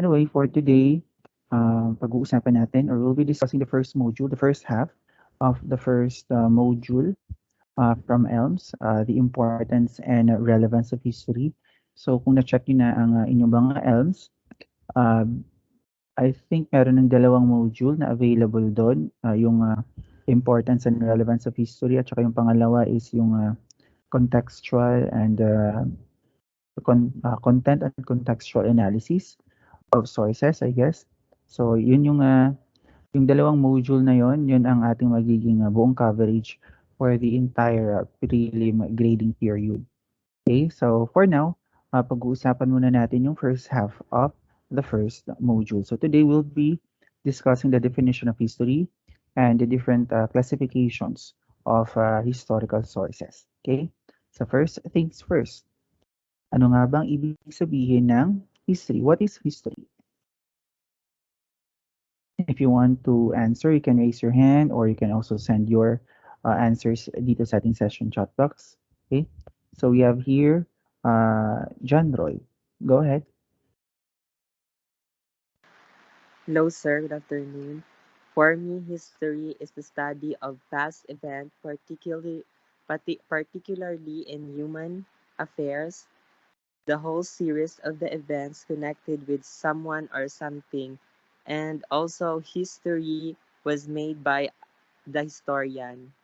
anyway, for today, pag-uusapan natin or we'll be discussing the first module, the first half of the first module from ELMS, the importance and relevance of history. So kung na-check nyo na ang inyong mga ELMS, uh, I think meron ng dalawang module na available doon, yung importance and relevance of history at saka yung pangalawa is yung contextual and content and contextual analysis of sources, I guess. So yun yung dalawang module na yun ang ating magiging buong coverage for the entire prelim grading period. Okay, so for now, pag-uusapan muna natin yung first half of the first module. So today we'll be discussing the definition of history and the different classifications of historical sources. Okay, so first things first. Ano nga bang ibig sabihin ng history? What is history? If you want to answer, you can raise your hand or you can also send your answers dito sa ating session chat box. Okay, so we have here John Roy. Go ahead. Hello, sir. Good afternoon. For me, history is the study of past events, particularly in human affairs, the whole series of the events connected with someone or something, and also history was made by the historian.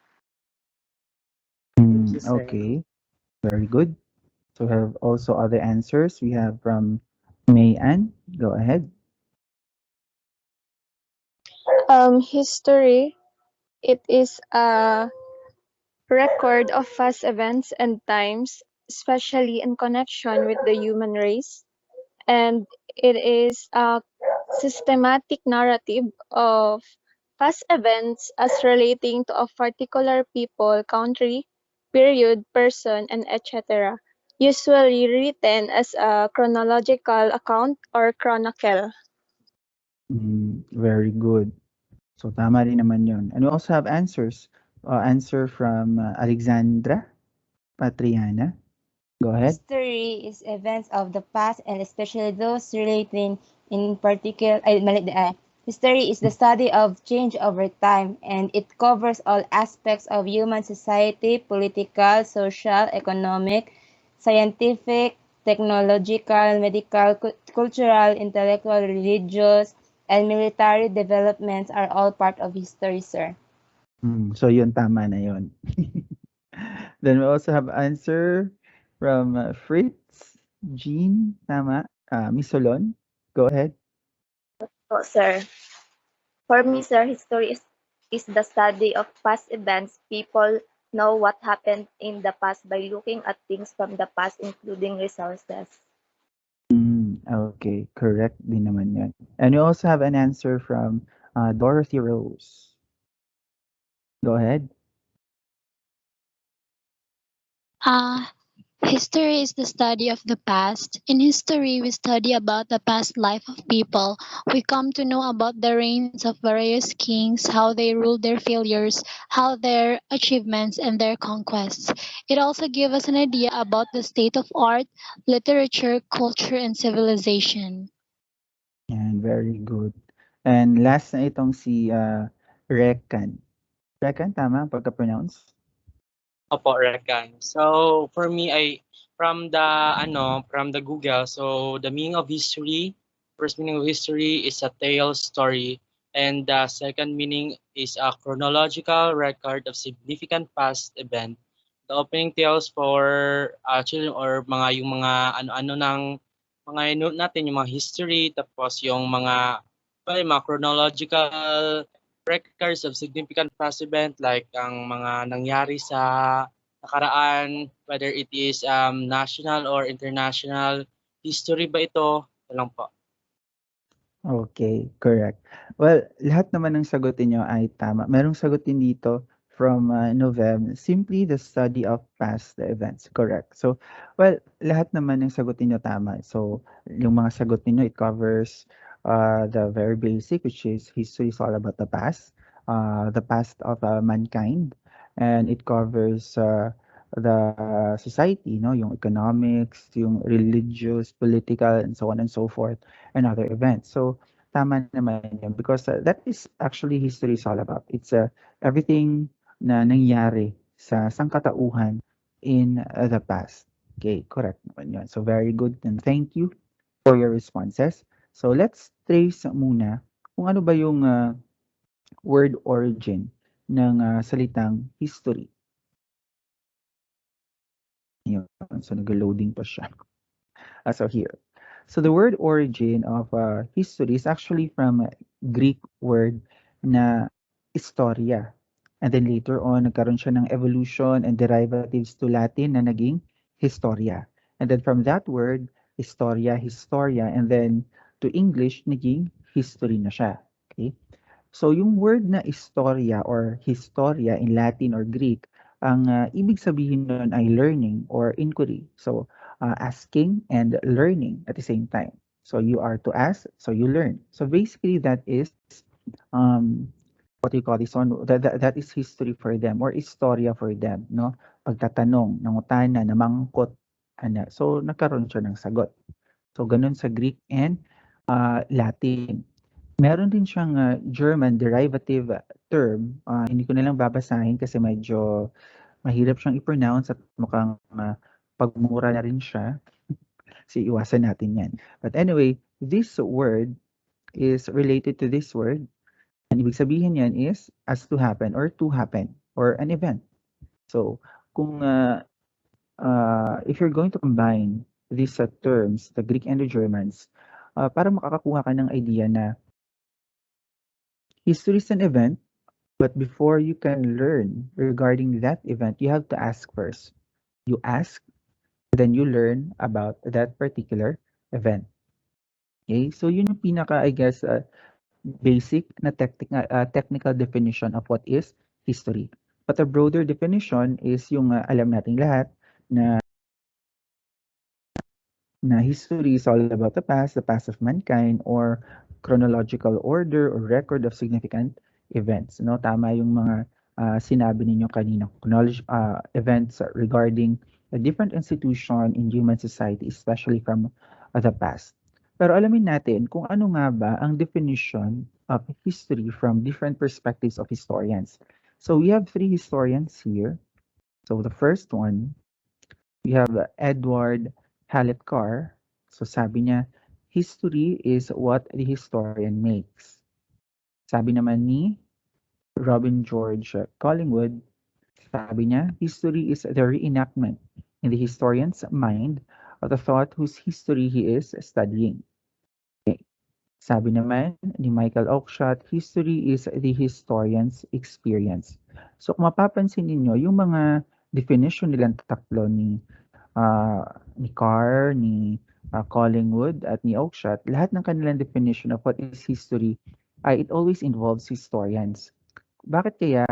Thank you, sir. Okay, very good. So we have also other answers. We have from May Ann. Go ahead. History, it is a record of past events and times, especially in connection with the human race. And it is a systematic narrative of past events as relating to a particular people, country, period, person, and etc. Usually written as a chronological account or chronicle. Very good. So tama rin naman yun. And we also have answers. Answer from Alexandra Patriana. Go ahead. History is events of the past and especially those relating in particular. History is the study of change over time and it covers all aspects of human society, political, social, economic, scientific, technological, medical, cultural, intellectual, religious, and military developments are all part of history, sir. So yun, tama na yun. Then we also have answer from Fritz, Jean, tama. Miss Solon, go ahead. Oh, sir. For me, sir, history is the study of past events. People know what happened in the past by looking at things from the past, including resources. Okay, correct din naman yan. And we also have an answer from Dorothy Rose. Go ahead. History is the study of the past. In history, we study about the past life of people. We come to know about the reigns of various kings, how they ruled, their failures, how their achievements and their conquests. It also gives us an idea about the state of art, literature, culture, and civilization. And very good. And last na itong si Rekan. Rekan, tama pagka-pronounce? Opo, Rekan. So for me from the Google, so the meaning of history, first meaning of history is a tale story, and the second meaning is a chronological record of significant past event. The opening tales for children or yung mga ano-ano ng mga note natin, yung mga history, tapos yung mga chronological records of significant past event like ang mga nangyari sa nakaraan, whether it is national or international history ba ito? Ito lang po. Okay, correct. Well, lahat naman ng sagutin nyo ay tama. Merong sagot din dito from Novem, simply the study of past events. Correct. So, well, lahat naman ng sagutin nyo tama. So, yung mga sagot niyo it covers the very basic, which is history is all about the past of mankind. And it covers the society, no, yung economics, yung religious, political, and so on and so forth, and other events. So tama naman yun because that is actually history is all about. It's everything na nangyari sa sangkatauhan in the past. Okay, correct naman yun. So very good and thank you for your responses. So let's trace muna kung ano ba yung word origin ng salitang history. Yun. So nag-loading pa siya. So here. So the word origin of history is actually from a Greek word na historia. And then later on, nagkaroon siya ng evolution and derivatives to Latin na naging historia. And then from that word, historia, and then to English, naging history na siya. Okay? So yung word na istorya or historia in Latin or Greek, ang ibig sabihin nun ay learning or inquiry. So asking and learning at the same time. So you are to ask, so you learn. So basically that is um, what do you call this one? That is history for them or istorya for them, no? Pagtatanong, nangutana, namangkot, ano. So nagkaroon siya ng sagot. So ganun sa Greek and Latin. Meron din siyang German derivative term. Hindi ko na lang babasahin kasi medyo mahirap siyang i-pronounce at mukhang pagmura na rin siya. So iwasan natin yan. But anyway, this word is related to this word. Ang ibig sabihin yan is as to happen or an event. So kung if you're going to combine these terms, the Greek and the Germans, para makakakuha ka ng idea na history is an event, but before you can learn regarding that event, you have to ask first. You ask, then you learn about that particular event. Okay? So yun yung pinaka, I guess, basic na technical definition of what is history. But a broader definition is yung alam nating lahat na history is all about the past of mankind, or chronological order or record of significant events. No, tama yung mga sinabi ninyo kanina, events regarding a different institution in human society, especially from the past. Pero alamin natin kung ano nga ba ang definition of history from different perspectives of historians. So we have 3 historians here. So the first one, we have Edward Hallett Carr. So sabi niya, history is what the historian makes. Sabi naman ni Robin George Collingwood, sabi niya, history is the reenactment in the historian's mind of the thought whose history he is studying. Okay. Sabi naman ni Michael Oakeshott, history is the historian's experience. So kung mapapansin ninyo, yung mga definition nilang tatlo ni Carr, ni Collingwood, at ni Oakeshott, lahat ng kanilang definition of what is history ay it always involves historians. Bakit kaya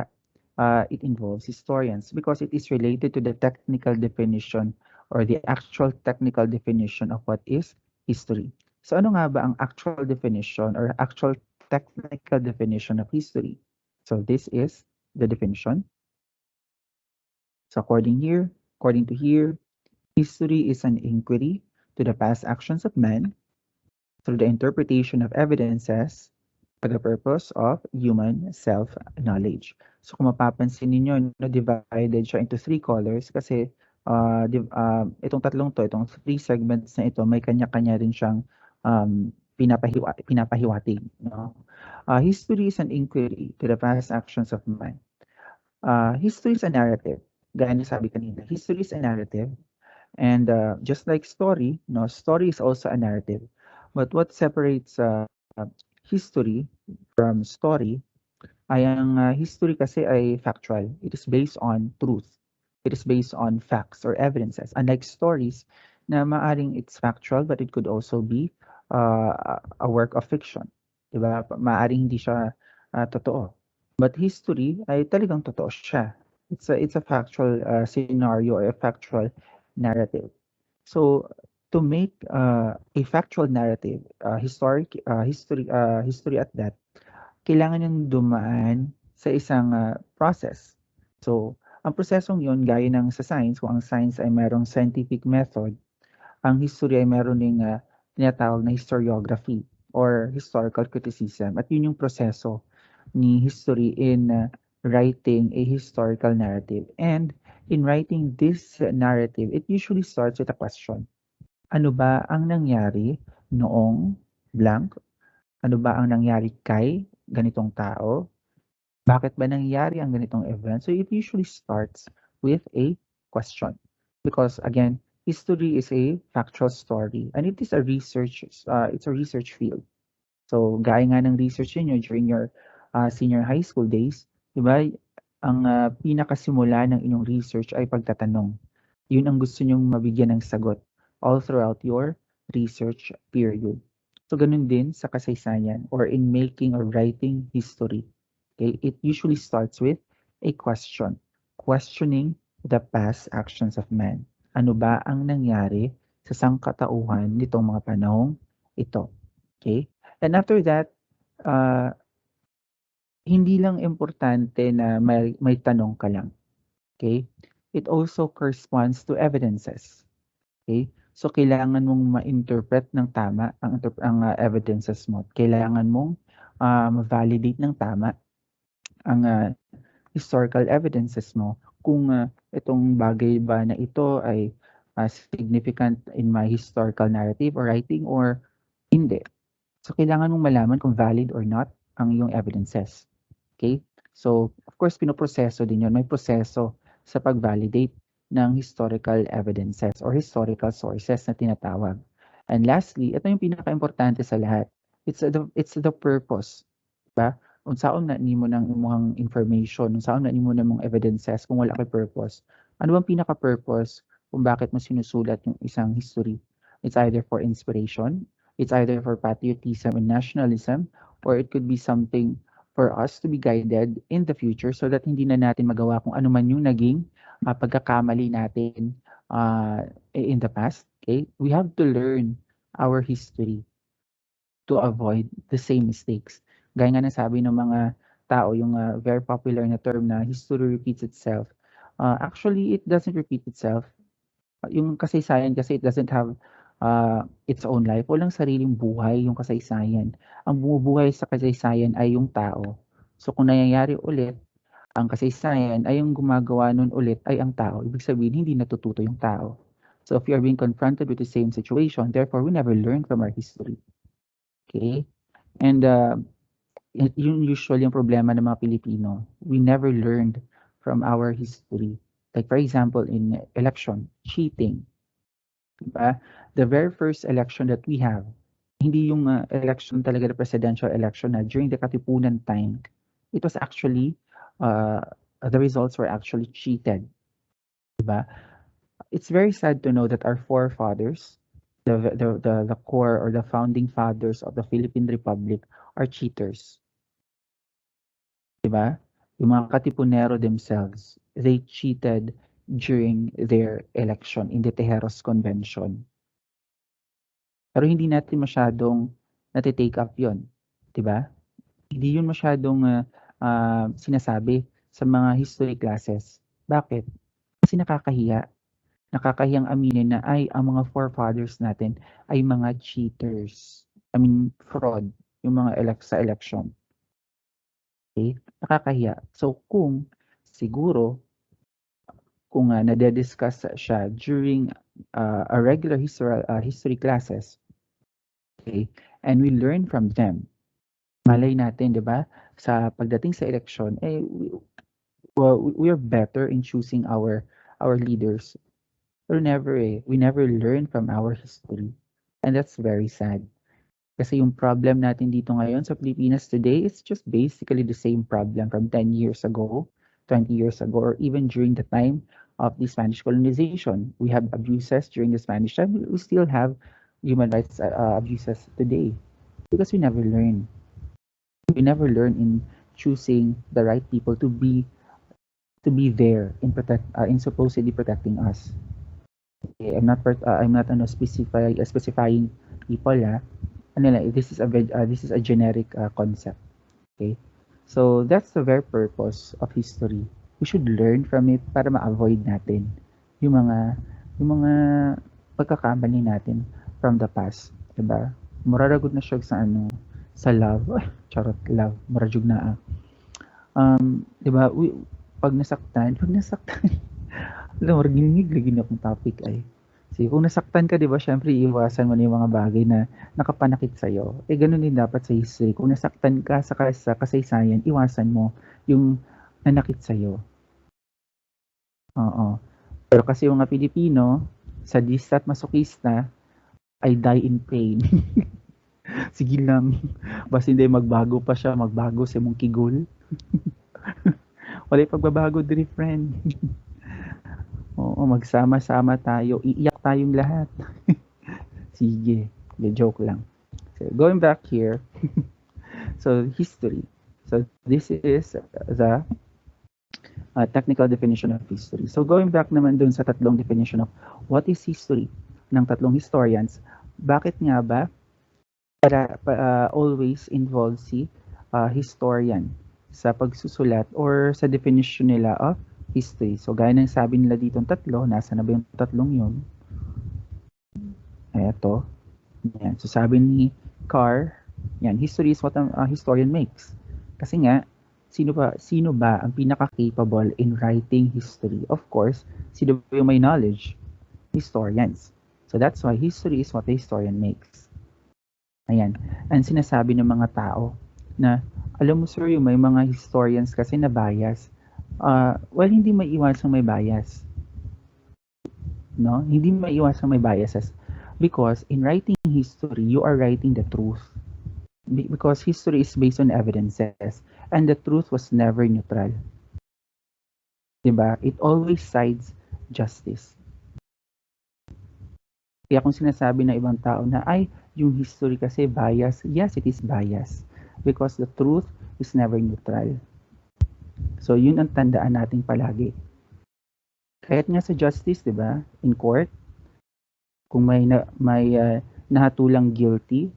it involves historians? Because it is related to the technical definition or the actual technical definition of what is history. So ano nga ba ang actual definition or actual technical definition of history? So this is the definition. So according to here, history is an inquiry to the past actions of men through the interpretation of evidences for the purpose of human self-knowledge. So kung mapapansin ninyo, divided siya into 3 colors kasi itong tatlong to, itong 3 segments na ito, may kanya-kanya rin siyang pinapahiwatig. No? History is an inquiry to the past actions of man. History is a narrative. Gaya na sabi kanina, history is a narrative. And just like story, no, story is also a narrative. But what separates history from story ay ang history kasi ay factual. It is based on truth. It is based on facts or evidences. Unlike stories na maaring it's factual but it could also be a work of fiction. Diba? Maaring hindi siya totoo. But history ay talagang totoo siya. It's a factual scenario or a factual narrative. So to make a factual narrative, history at that, kailangan yung dumaan sa isang process. So Ang prosesong yun, gaya ng sa science, kung ang science ay merong scientific method, ang history ay meron ding tinatawag na historiography or historical criticism. At yun yung proseso ni history in writing a historical narrative. And in writing this narrative, it usually starts with a question. Ano ba ang nangyari noong blank? Ano ba ang nangyari kay ganitong tao? Bakit ba nangyari ang ganitong event? So it usually starts with a question. Because again, history is a factual story and it is a research, it's a research field. So gaya nga ng research niyo during your senior high school days, di ba, ang pinakasimula ng inyong research ay pagtatanong. Yun ang gusto nyong mabigyan ng sagot all throughout your research period. So ganun din sa kasaysayan or in making or writing history. Okay? It usually starts with a question. Questioning the past actions of man. Ano ba ang nangyari sa sangkatauhan nitong mga panahong ito? Okay? And after that, hindi lang importante na may tanong ka lang. Okay? It also corresponds to evidences. Okay? So kailangan mong ma-interpret ng tama ang evidences mo. Kailangan mong ma-validate ng tama ang historical evidences mo kung itong bagay ba na ito ay significant in my historical narrative or writing or hindi. So kailangan mong malaman kung valid or not ang iyong evidences. Okay? So of course pinoproseso din yun. May proseso sa pag-validate ng historical evidences or historical sources na tinatawag. And lastly, ito yung pinaka-importante sa lahat. It's the purpose. Diba? Unsaon na nimo ng imong information, unsaon na nimo ng evidences kung wala kay purpose. Ano bang pinaka-purpose kung bakit mo sinusulat yung isang history? It's either for inspiration, it's either for patriotism and nationalism, or it could be something for us to be guided in the future so that hindi na natin magawa kung ano man yung naging pagkakamali natin in the past. Okay? We have to learn our history to avoid the same mistakes. Gaya nga nasabi ng mga tao, yung very popular na term na history repeats itself. Actually, it doesn't repeat itself. Yung kasaysayan kasi it doesn't have its own life. Walang sariling buhay yung kasaysayan. Ang bumubuhay sa kasaysayan ay yung tao. So kung nangyayari ulit, ang kasaysayan ay yung gumagawa nun ulit ay ang tao. Ibig sabihin, hindi natututo yung tao. So if you are being confronted with the same situation, therefore we never learn from our history. Okay? And yun usually yung problema ng mga Pilipino. We never learned from our history. Like for example, in election, cheating. Diba? The very first election that we have, hindi yung election talaga, the presidential election na during the Katipunan time, it was actually, the results were actually cheated. Diba? It's very sad to know that our forefathers, the core or the founding fathers of the Philippine Republic are cheaters. Diba? Yung mga Katipunero themselves, they cheated during their election in the Tejeros Convention. Pero hindi natin masyadong nati-take up yun. Diba? Hindi yun masyadong sinasabi sa mga history classes. Bakit? Kasi nakakahiya. Nakakahiyang aminin na ay ang mga forefathers natin ay mga cheaters. I mean, fraud. Yung mga sa election. Okay? Nakakahiya. So kung siguro, kung nade-discuss siya during a regular history classes, okay, and we learn from them, malay natin, di ba, sa pagdating sa election, we are better in choosing our leaders. Pero we never learn from our history. And that's very sad. Kasi yung problem natin dito ngayon sa Pilipinas today is just basically the same problem from 10 years ago, 20 years ago, or even during the time of the Spanish colonization. We have abuses during the Spanish time. We still have human rights abuses today because we never learn. We never learn in choosing the right people to be there in supposedly protecting us. Okay, I'm not specifying people. This is a generic concept. Okay, so that's the very purpose of history. we should learn from it para ma-avoid natin yung mga pagkakamali natin from the past, 'di ba? Muraragod na siya sa sa love. Ay, charot, love. Murajug na. 'Di ba? Pag nasaktan, alam mo, ginig lagi na akong topic ay. Kasi kung nasaktan ka, 'di ba, syempre iiwasan mo na yung mga bagay na nakapanakit sa iyo. Ganun din dapat sa history. Kung nasaktan ka sa kasaysayan, iwasan mo yung nanakit sa iyo. Oo. Pero kasi yung mga Pilipino, sadista at masokista, I die in pain. Sige lang. Basta hindi magbago pa siya, magbago si mong kigol. Wala pagbabago diri, friend. Oo, magsama-sama tayo. Iiyak tayong lahat. Sige. Joke lang. So, going back here. So, history. So, this is the technical definition of history. So, going back naman dun sa tatlong definition of what is history ng tatlong historians, bakit nga ba always involve si historian sa pagsusulat or sa definition nila of history? So, gaya ng sabi nila dito tatlo, nasa na ba yung tatlong yun? Eto. Yan. So, sabi ni Carr, yan, history is what a historian makes. Kasi nga, sino ba ang pinaka-capable in writing history? Of course, sino ba yung may knowledge? Historians. So, that's why history is what a historian makes. Ayan. Ang sinasabi ng mga tao na, alam mo sir, yung may mga historians kasi na bias. Well, hindi maiiwasang may bias. No? Hindi maiiwasang may biases. Because in writing history, you are writing the truth. Because history is based on evidences. And the truth was never neutral. Diba? It always sides justice. Kaya kung sinasabi ng ibang tao na, ay, yung history kasi bias, yes, it is bias. Because the truth is never neutral. So, yun ang tandaan natin palagi. Kahit nga sa justice, di ba, in court, kung may nahatulang guilty,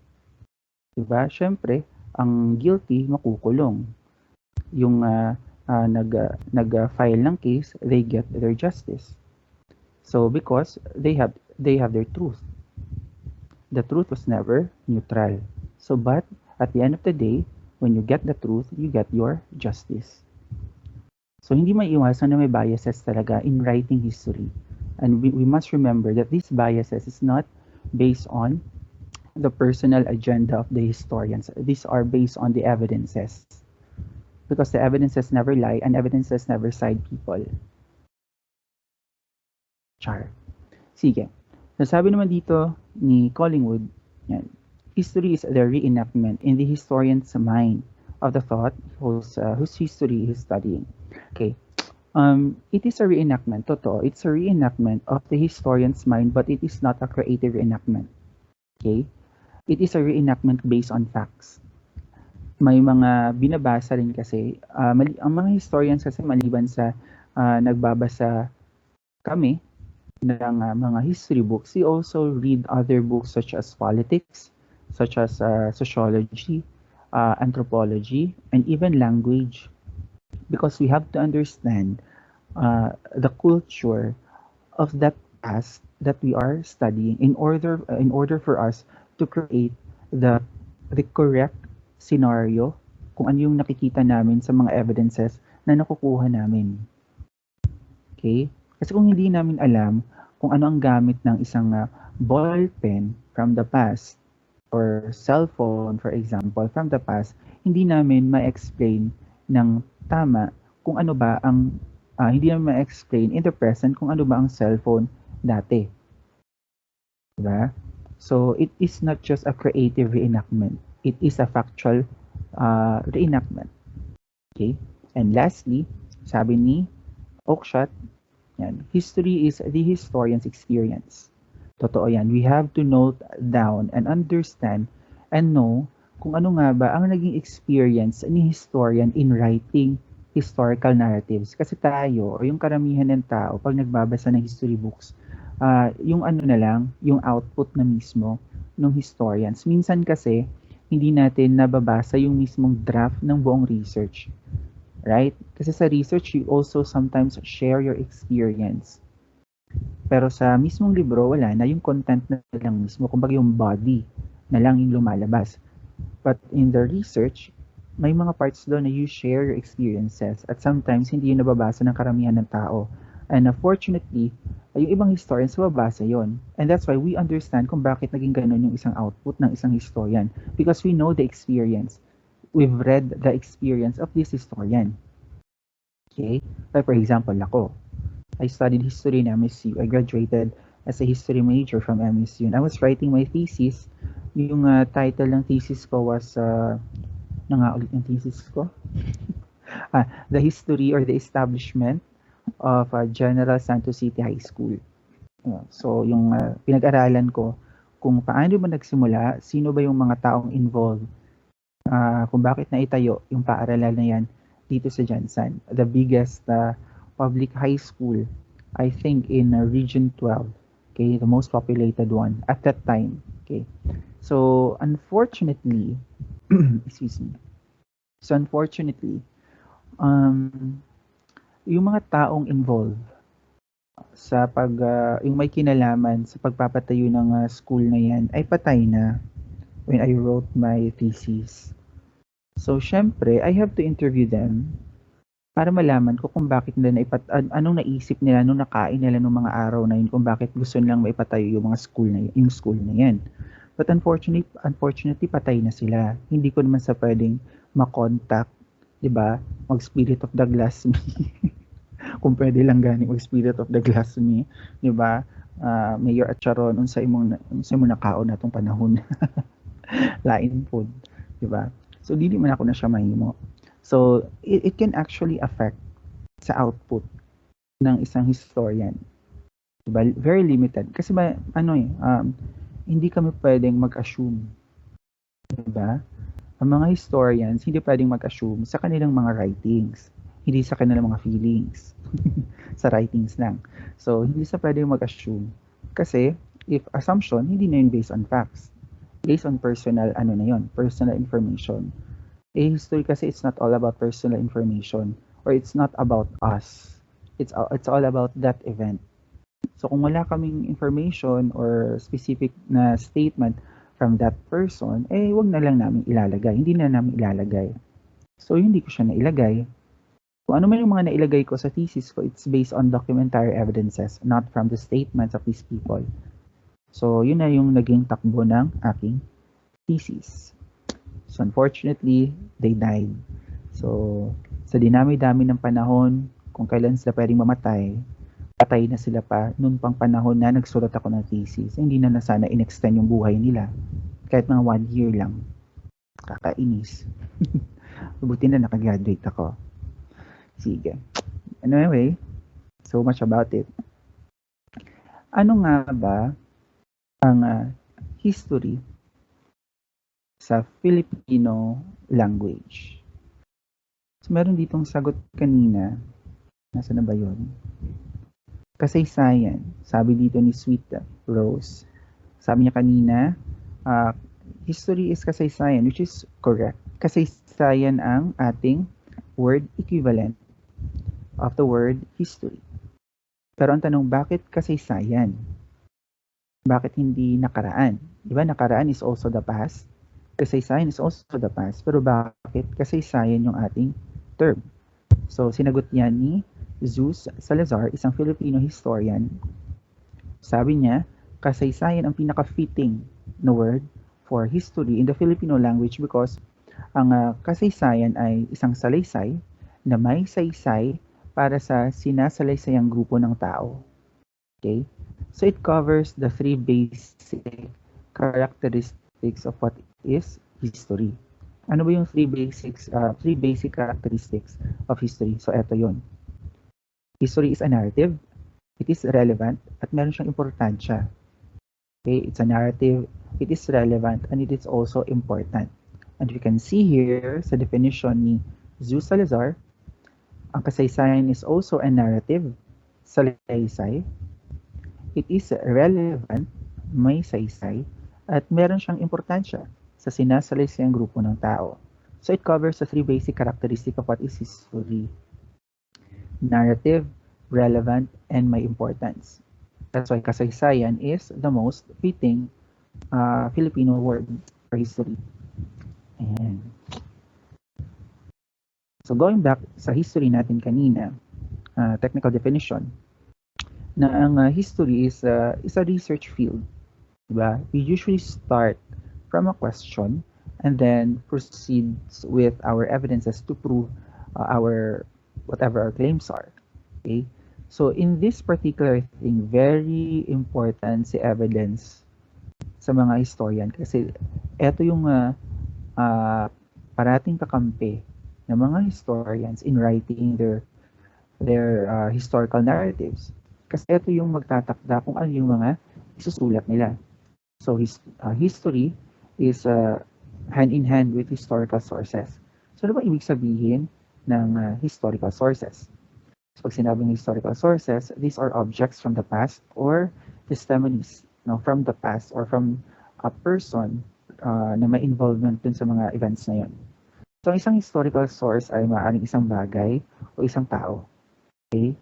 di ba, syempre, ang guilty makukulong. Yung nag-file ng case, they get their justice. So, because they have their truth. The truth was never neutral. So, but at the end of the day, when you get the truth, you get your justice. So, hindi maiiwasan na may biases talaga in writing history. And we must remember that these biases is not based on the personal agenda of the historians. These are based on the evidences. Because the evidences never lie and evidences never side people. Char. Sige. So, sabi naman dito ni Collingwood, yan, history is the reenactment in the historian's mind of the thought whose history he is studying. Okay. It is a reenactment. Totoo. It's a reenactment of the historian's mind, but it is not a creative reenactment. Okay? It is a reenactment based on facts. May mga binabasa rin kasi, ang mga historians kasi maliban sa nagbabasa kami ng mga history books, we also read other books such as politics, such as sociology, anthropology, and even language. Because we have to understand the culture of that past that we are studying in order for us to create the correct scenario kung ano yung nakikita namin sa mga evidences na nakukuha namin. Okay? Kasi kung hindi namin alam kung ano ang gamit ng isang ball pen from the past or cellphone, for example, from the past, hindi namin ma-explain ng tama kung ano ba ang hindi naman ma-explain in the present kung ano ba ang cellphone dati. Diba? So, it is not just a creative reenactment. It is a factual reenactment. Okay? And lastly, sabi ni Oakeshott, yan, history is the historian's experience. Totoo yan. We have to note down and understand and know kung ano nga ba ang naging experience ni historian in writing historical narratives. Kasi tayo, o yung karamihan ng tao, pag nagbabasa ng history books, yung ano na lang, yung output na mismo ng historians. Minsan kasi, hindi natin nababasa yung mismong draft ng buong research. right? Kasi sa research, you also sometimes share your experience. Pero sa mismong libro, wala na, yung content na lang mismo, kumbaga yung body na lang yung lumalabas. But in the research, may mga parts doon na you share your experiences at sometimes hindi yun nababasa ng karamihan ng tao. And unfortunately, yung ibang historians mababasa yon. And that's why we understand kung bakit naging ganun yung isang output ng isang historian. Because we know the experience. We've read the experience of this historian. Okay? Like for example, ako, I studied history in MSU. I graduated as a history major from MSU. And I was writing my thesis. Yung title ng thesis ko was, ulit yung thesis ko? The history or the establishment of General Santos City High School. So yung pinag-aralan ko kung paano ba nagsimula, sino ba yung mga taong involved, kung bakit naitayo yung paaralan na yan dito sa Jansan. The biggest public high school, I think in Region 12, okay, the most populated one at that time, okay. So unfortunately, excuse me. So unfortunately, yung mga taong involved sa yung may kinalaman sa pagpapatayo ng school na yan ay patay na when I wrote my thesis. So syempre, I have to interview them para malaman ko kung bakit nila anong naisip nila, anong nakain nila nung mga araw na yun, kung bakit gusto nilang maipatayo yung mga school na yung school na yan. But unfortunately patay na sila. Hindi ko naman sa pwedeng makontak, 'di ba? Mag-spirit of the glass me. Kung pwede lang gani mag-spirit of the glass me, 'di ba? Mayor Acharon unsa imong nakaon natong panahon. Lain food, 'di ba? So dili man ako na siya mahimo. So it can actually affect sa output ng isang historian. 'Di ba? Very limited kasi hindi kami pwedeng mag-assume. 'Di ba? Ang mga historians hindi pwedeng mag-assume sa kanilang mga writings, hindi sa kanilang mga feelings. Sa writings lang. So hindi sa pwedeng mag-assume kasi if assumption, hindi na yun based on facts. Based on personal personal information. History kasi it's not all about personal information or it's not about us. It's all about that event. So kung wala kaming information or specific na statement from that person, wag na lang namin ilalagay. Hindi na namin ilalagay. So hindi ko siya nailagay. Kung ano man yung mga nailagay ko sa thesis ko, it's based on documentary evidences, not from the statements of these people. So yun na yung naging takbo ng aking thesis. So unfortunately, they died. So sa dinami-dami ng panahon, kung kailan sila pwedeng mamatay, patay na sila pa noon pang panahon na nagsulat ako ng thesis. Hindi na sana in-extend yung buhay nila. Kahit mga 1 year lang. Kakainis. Buti na nakagraduate ako. Sige. Anyway, so much about it. Ano nga ba ang history sa Filipino language? So meron ditong sagot kanina. Nasaan na ba yun? Kasaysayan. Sabi dito ni Sweet Rose. Sabi niya kanina, history is kasaysayan, which is correct. Kasaysayan ang ating word equivalent of the word history. Pero ang tanong, bakit kasaysayan? Bakit hindi nakaraan? Diba, nakaraan is also the past. Kasaysayan is also the past. Pero bakit kasaysayan yung ating term? So, sinagot niya ni Zeus Salazar, isang Filipino historian. Sabi niya, kasaysayan ang pinaka-fitting na word for history in the Filipino language because ang kasaysayan ay isang salaysay na may saysay para sa sinasalaysayang grupo ng tao. Okay? So it covers the three basic characteristics of what is history. Ano ba yung three basic characteristics of history? So eto yon. History is a narrative, it is relevant, at meron siyang importansya. Okay, it's a narrative, it is relevant, and it is also important. And you can see here sa definition ni Zeus Salazar, ang kasaysayan is also a narrative, salaysay. It is relevant, may saysay, at meron siyang importansya sa sinasalaysayang grupo ng tao. So it covers the 3 basic characteristics of what is history: narrative, relevant, and may importance. That's why kasaysayan is the most fitting Filipino word for history. Ayan. So going back sa history natin kanina, technical definition, na ang history is a research field. Diba? We usually start from a question and then proceeds with our evidences to prove our whatever our claims are. Okay? So in this particular thing, very important si evidence sa mga historian kasi ito yung parating kakampi ng mga historians in writing their historical narratives. Kasi ito yung magtatakda kung ano yung mga isusulat nila. So history is hand in hand with historical sources. So ano ba ibig sabihin ng historical sources? So pag sinabing historical sources, these are objects from the past or testimonies from the past or from a person na may involvement dun sa mga events na yun. So isang historical source ay maaaring isang bagay o isang tao. Okay?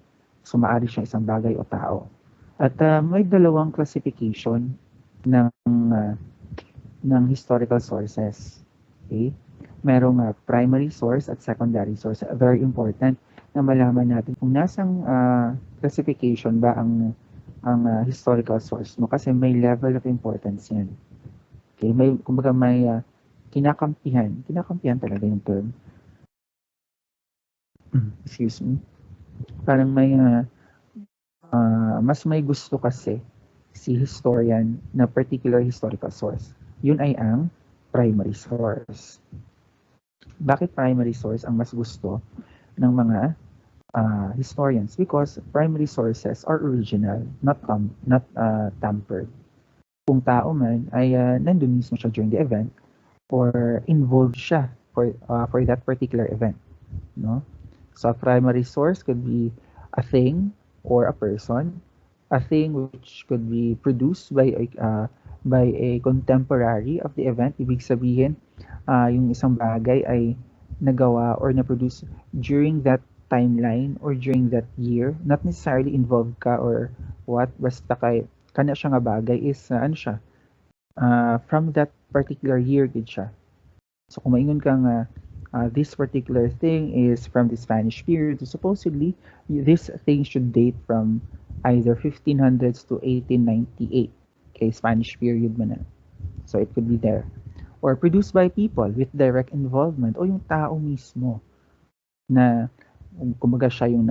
So maaari siyang isang bagay o tao. At may dalawang classification ng historical sources. Okay? Merong primary source at secondary source. Very important na malaman natin kung nasang classification ba ang historical source mo kasi may level of importance yan. Okay? Kumbaga may kinakampihan talaga yung term. Excuse me. Parang may mas may gusto kasi si historian na particular historical source. Yun ay ang primary source. Bakit primary source ang mas gusto ng mga historians? Because primary sources are original, not tampered. Kung tao man ay nandun mismo siya during the event or involved siya for that particular event, no? So a primary source could be a thing or a person, a thing which could be produced by a contemporary of the event. Ibig sabihin, yung isang bagay ay nagawa or na-produce during that timeline or during that year. Not necessarily involved ka or what, basta kana siya nga bagay is from that particular year gid siya. So kung maingon ka nga this particular thing is from the Spanish period, so supposedly this thing should date from either 1500s to 1898. Okay, Spanish period man na. So it could be there. Or produced by people with direct involvement o yung tao mismo na kumbaga siya yung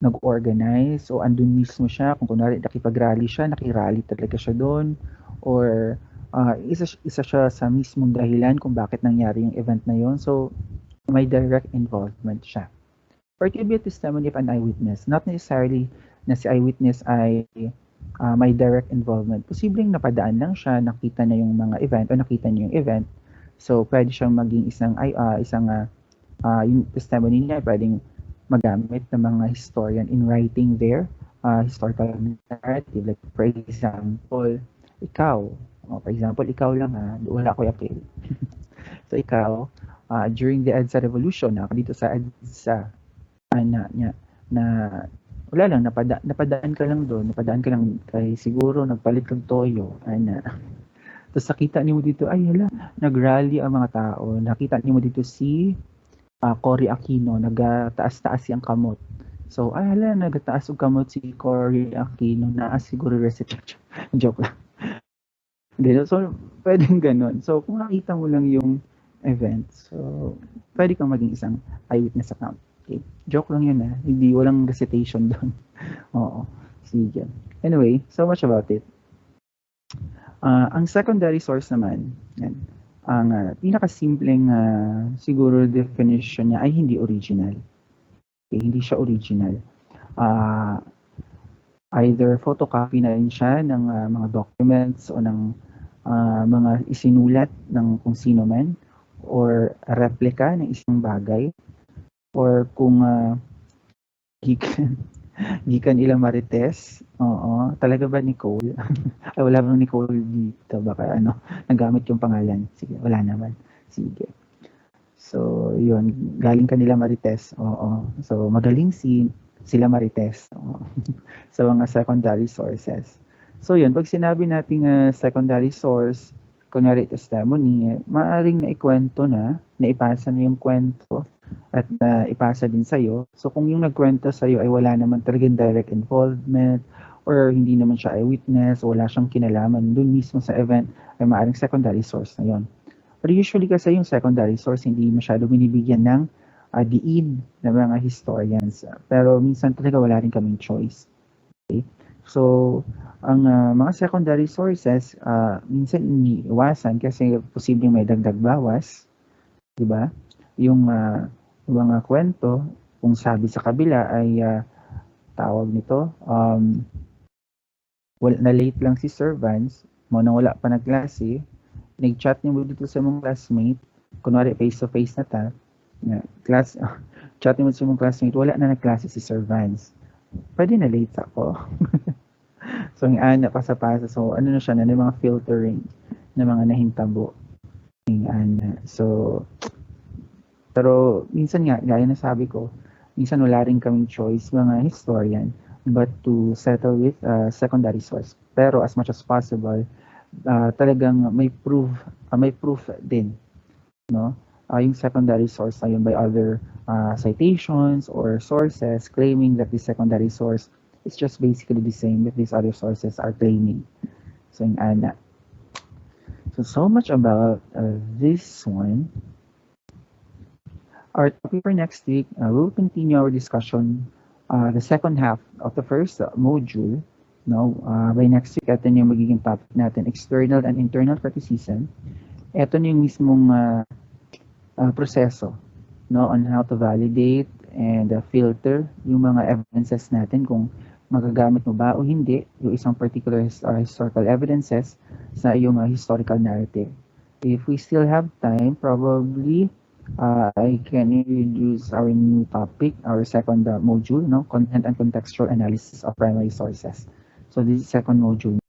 nag-organize o andun mismo siya. Kung kunwari nakipag-rally siya, nakirally talaga siya doon. Or isa siya sa mismong dahilan kung bakit nangyari yung event na yon. So may direct involvement siya. Or it could be a testimony of an eyewitness. Not necessarily na si eyewitness ay may direct involvement. Posibleng napadaan lang siya, nakita na yung mga event o nakita niya yung event. So pwede siyang maging yung testimony niya pwedeng magamit ng mga historian in writing their historical narrative. Like for example, ikaw lang wala ko appeal. So ikaw, during the EDSA revolution, dito sa EDSA, na wala lang, napadaan ka lang doon, kay siguro nagpalit kang toyo, tapos nakita niyo dito, ay hala, nagrally ang mga tao, nakita niyo dito si Cory Aquino, nagtaas-taas siyang kamot. So, ay hala, nagtaas og kamot si Cory Aquino, siguro recitation. Joke lang. So, pwedeng ganun. So, kung nakita mo lang yung event, so, pwede kang maging isang eyewitness account. Okay. Joke lang yun hindi, walang recitation doon. Oo. Sige. Anyway, so much about it. Ang secondary source naman, ang pinakasimpleng siguro definition niya ay hindi original. Okay, hindi siya original. Either photocopy na rin siya ng mga documents o ng mga isinulat ng kung sino man, or replica ng isang bagay, or kung gikan ilang Marites. Oo, talaga ba Nicole? Ay, wala bang Nicole dito? Baka nagamit yung pangalan. Sige, wala naman. Sige. So, yun, galing kanila Marites. Oo. So, magaling sila Marites. Oo. Sa mga secondary sources. So, yun, pag sinabi nating secondary source, kunyari testimony, maaaring naikwento na, naipasa na yung kwento at ipasa din sa'yo. So, kung yung nagkwento sa'yo ay wala naman talagang direct involvement or hindi naman siya eyewitness, wala siyang kinalaman dun mismo sa event, ay maaaring secondary source na yon. Pero usually kasi yung secondary source hindi masyado binibigyan ng diin ng mga historians. Pero minsan talaga wala rin kaming choice. Okay? So, ang mga secondary sources, minsan iniiwasan kasi posibleng may dagdag bawas. Diba? Yung mga kwento, kung sabi sa kabila ay tawag nito, na late lang si Sir Vance, nang wala pa nagklase, nag-chat niyo dito sa mong classmate, kunwari face-to-face na ta, chat niyo sa mong classmate, wala na nagklase si Sir Vance. Pwede na late ako. So, ang ana pasa-pasa. So, ano na siya, na mga filtering na mga nahintabo. Ang ana. So, pero minsan nga, gaya na sabi ko, minsan wala rin kaming choice, mga historian, but to settle with secondary source. Pero as much as possible, talagang may proof din, no? Yung secondary source na yun by other citations or sources claiming that the secondary source is just basically the same that these other sources are claiming. So, yung ana. So much about this one. Our topic for next week, we'll continue our discussion, the second half of the first module. No, by next week, ito na yung magiging topic natin, external and internal criticism. Ito na yung mismong proseso, no, on how to validate and filter yung mga evidences natin, kung magagamit mo ba o hindi yung isang particular historical evidences sa iyong historical narrative. If we still have time, probably I can introduce our new topic, our second module, no, content and contextual analysis of primary sources. So this is second module.